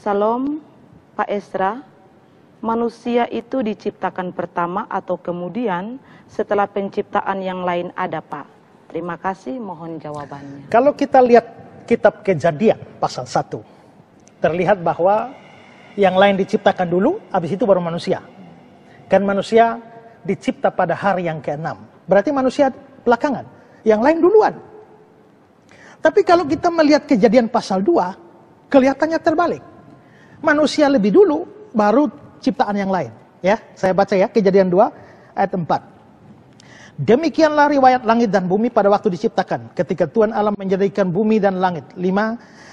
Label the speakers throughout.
Speaker 1: Salam, Pak Esra. Manusia itu diciptakan pertama atau kemudian setelah penciptaan yang lain ada, Pak? Terima kasih, mohon jawabannya.
Speaker 2: Kalau kita lihat kitab Kejadian pasal 1, terlihat bahwa yang lain diciptakan dulu, habis itu baru manusia. Kan manusia dicipta pada hari yang ke-6. Berarti manusia belakangan, yang lain duluan. Tapi kalau kita melihat Kejadian pasal 2, kelihatannya terbalik. Manusia lebih dulu, baru ciptaan yang lain. Ya, saya baca ya, Kejadian 2 ayat 4. Demikianlah riwayat langit dan bumi pada waktu diciptakan, ketika Tuhan Allah menjadikan bumi dan langit. 5.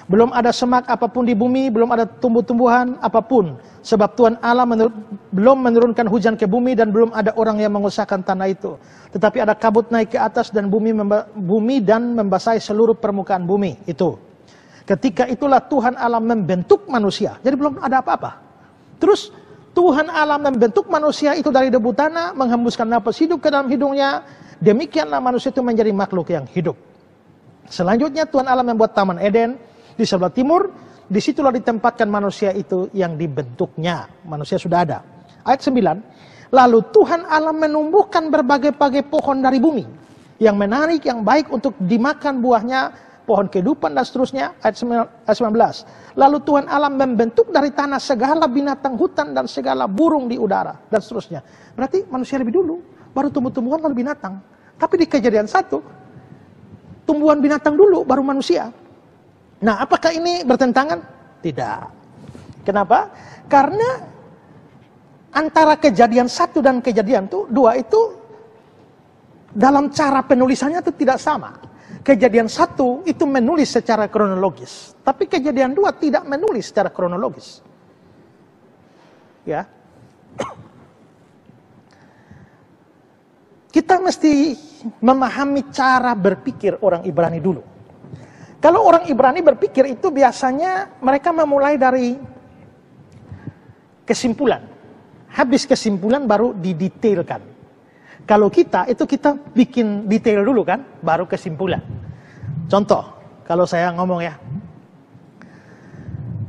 Speaker 2: Belum ada semak apapun di bumi, belum ada tumbuh-tumbuhan apapun, sebab Tuhan Allah belum menurunkan hujan ke bumi dan belum ada orang yang mengusahakan tanah itu. Tetapi ada kabut naik ke atas dan bumi dan membasahi seluruh permukaan bumi itu. Ketika itulah Tuhan Allah membentuk manusia. Jadi belum ada apa-apa. Terus Tuhan Allah membentuk manusia itu dari debu tanah, menghembuskan napas hidup ke dalam hidungnya. Demikianlah manusia itu menjadi makhluk yang hidup. Selanjutnya Tuhan Allah membuat Taman Eden di sebelah timur. Disitulah ditempatkan manusia itu yang dibentuknya. Manusia sudah ada. Ayat 9. Lalu Tuhan Allah menumbuhkan berbagai-bagai pohon dari bumi, yang menarik, yang baik untuk dimakan buahnya, pohon kehidupan dan seterusnya. Ayat 19. Lalu Tuhan Allah membentuk dari tanah segala binatang hutan dan segala burung di udara dan seterusnya. Berarti manusia lebih dulu, baru tumbuh-tumbuhan lalu binatang. Tapi di Kejadian 1, tumbuhan binatang dulu baru manusia. Nah, apakah ini bertentangan? Tidak. Kenapa? Karena antara Kejadian 1 dan Kejadian 2 itu dalam cara penulisannya itu tidak sama. Kejadian 1 itu menulis secara kronologis, tapi Kejadian 2 tidak menulis secara kronologis. Ya. Kita mesti memahami cara berpikir orang Ibrani dulu. Kalau orang Ibrani berpikir itu biasanya mereka memulai dari kesimpulan. Habis kesimpulan baru didetailkan. Kalau kita bikin detail dulu kan, baru kesimpulan. Contoh, kalau saya ngomong ya.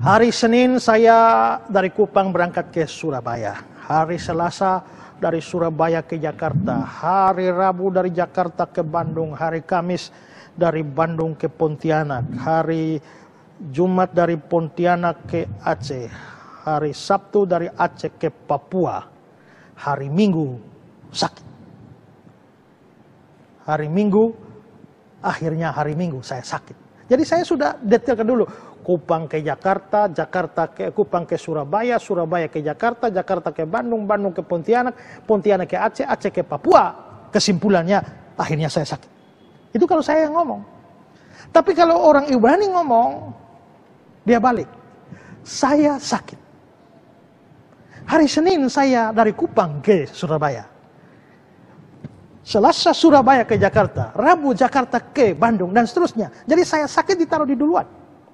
Speaker 2: Hari Senin saya dari Kupang berangkat ke Surabaya. Hari Selasa dari Surabaya ke Jakarta. Hari Rabu dari Jakarta ke Bandung. Hari Kamis dari Bandung ke Pontianak. Hari Jumat dari Pontianak ke Aceh. Hari Sabtu dari Aceh ke Papua. Hari Minggu sakit. Hari Minggu, akhirnya hari Minggu saya sakit. Jadi saya sudah detailkan dulu. Kupang ke Jakarta, Jakarta ke Kupang ke Surabaya, Surabaya ke Jakarta, Jakarta ke Bandung, Bandung ke Pontianak, Pontianak ke Aceh, Aceh ke Papua. Kesimpulannya, akhirnya saya sakit. Itu kalau saya yang ngomong. Tapi kalau orang Ibrani ngomong, dia balik. Saya sakit. Hari Senin saya dari Kupang ke Surabaya. Selasa Surabaya ke Jakarta, Rabu Jakarta ke Bandung, dan seterusnya. Jadi saya sakit ditaruh di duluan,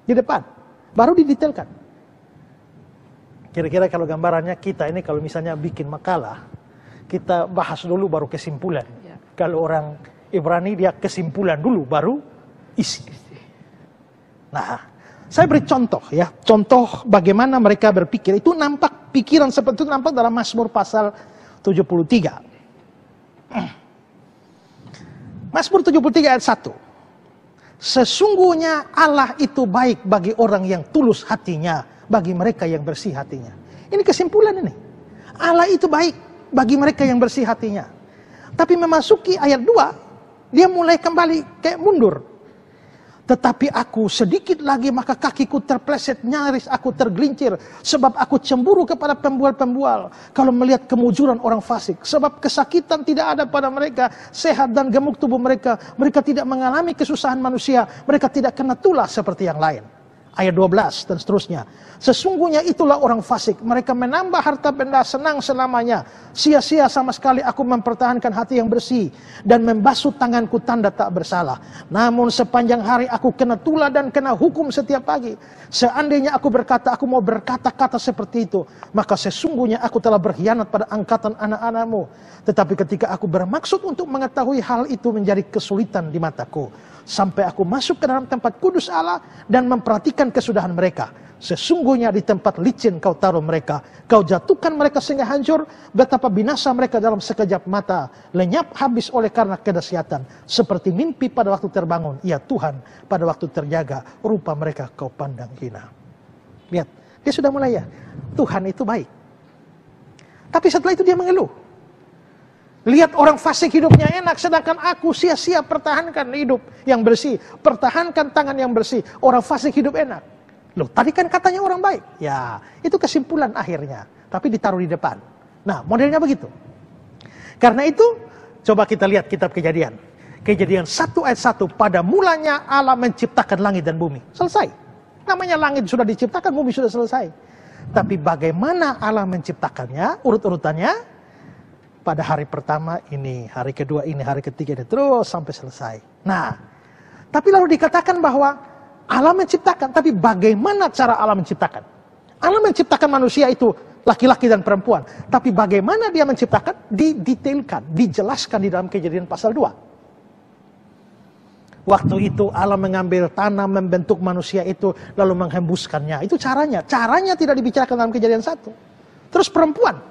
Speaker 2: di depan. Baru didetailkan. Kira-kira kalau gambarannya kita ini kalau misalnya bikin makalah, kita bahas dulu baru kesimpulan. Ya. Kalau orang Ibrani dia kesimpulan dulu baru isi. Nah, saya beri contoh ya. Contoh bagaimana mereka berpikir. Itu nampak, pikiran seperti itu nampak dalam Mazmur pasal 73. Mazmur 73 ayat 1. Sesungguhnya Allah itu baik bagi orang yang tulus hatinya, bagi mereka yang bersih hatinya. Ini kesimpulan ini. Allah itu baik bagi mereka yang bersih hatinya. Tapi memasuki ayat 2, dia mulai kembali kayak mundur. Tetapi aku sedikit lagi maka kakiku terpleset, nyaris aku tergelincir. Sebab aku cemburu kepada pembual-pembual kalau melihat kemujuran orang fasik. Sebab kesakitan tidak ada pada mereka, sehat dan gemuk tubuh mereka. Mereka tidak mengalami kesusahan manusia, mereka tidak kena tulah seperti yang lain. Ayat 12 dan seterusnya. Sesungguhnya itulah orang fasik. Mereka menambah harta benda senang selamanya. Sia-sia sama sekali aku mempertahankan hati yang bersih. Dan membasuh tanganku tanda tak bersalah. Namun sepanjang hari aku kena tulah dan kena hukum setiap pagi. Seandainya aku berkata, aku mau berkata-kata seperti itu. Maka sesungguhnya aku telah berkhianat pada angkatan anak-anakmu. Tetapi ketika aku bermaksud untuk mengetahui hal itu menjadi kesulitan di mataku. sampai aku masuk ke dalam tempat kudus Allah dan memperhatikan kesudahan mereka. Sesungguhnya di tempat licin kau taruh mereka, kau jatuhkan mereka sehingga hancur, betapa binasa mereka dalam sekejap mata, lenyap habis oleh karena kedahsyatan, seperti mimpi pada waktu terbangun, ya Tuhan pada waktu terjaga, rupa mereka kau pandang hina. Lihat, dia sudah mulai ya, Tuhan itu baik. Tapi setelah itu dia mengeluh. Lihat orang fasik hidupnya enak, sedangkan aku sia-sia pertahankan hidup yang bersih, pertahankan tangan yang bersih, orang fasik hidup enak. Loh, tadi kan katanya orang baik. Ya, itu kesimpulan akhirnya. Tapi ditaruh di depan. Nah, modelnya begitu. Karena itu, coba kita lihat kitab Kejadian. Kejadian 1 ayat 1. Pada mulanya Allah menciptakan langit dan bumi. Selesai. Namanya langit sudah diciptakan, bumi sudah selesai. Tapi bagaimana Allah menciptakannya, urut-urutannya, pada hari pertama ini, hari kedua ini, hari ketiga ini, terus sampai selesai. Nah, tapi lalu dikatakan bahwa Allah menciptakan, tapi bagaimana cara Allah menciptakan? Allah menciptakan manusia itu laki-laki dan perempuan. Tapi bagaimana dia menciptakan? Didetailkan, dijelaskan di dalam Kejadian pasal 2. Waktu itu Allah mengambil tanah, membentuk manusia itu, lalu menghembuskannya. Itu caranya. Caranya tidak dibicarakan dalam Kejadian 1. Terus perempuan.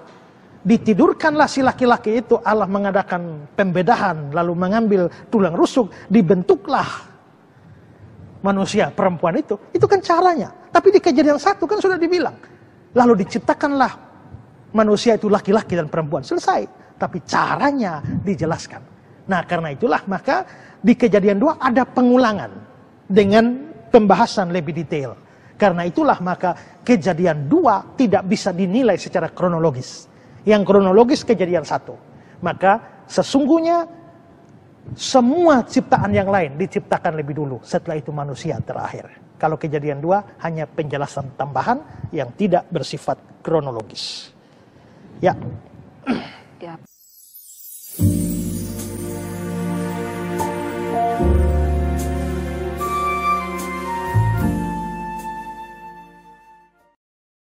Speaker 2: Ditidurkanlah si laki-laki itu, Allah mengadakan pembedahan, lalu mengambil tulang rusuk, dibentuklah manusia perempuan itu kan caranya. Tapi di Kejadian 1 kan sudah dibilang, lalu diciptakanlah manusia itu laki-laki dan perempuan, selesai. Tapi caranya dijelaskan. Nah, karena itulah maka di Kejadian 2 ada pengulangan dengan pembahasan lebih detail. Karena itulah maka Kejadian 2 tidak bisa dinilai secara kronologis. Yang kronologis Kejadian 1. Maka sesungguhnya semua ciptaan yang lain diciptakan lebih dulu. Setelah itu manusia terakhir. Kalau Kejadian 2 hanya penjelasan tambahan yang tidak bersifat kronologis. Ya.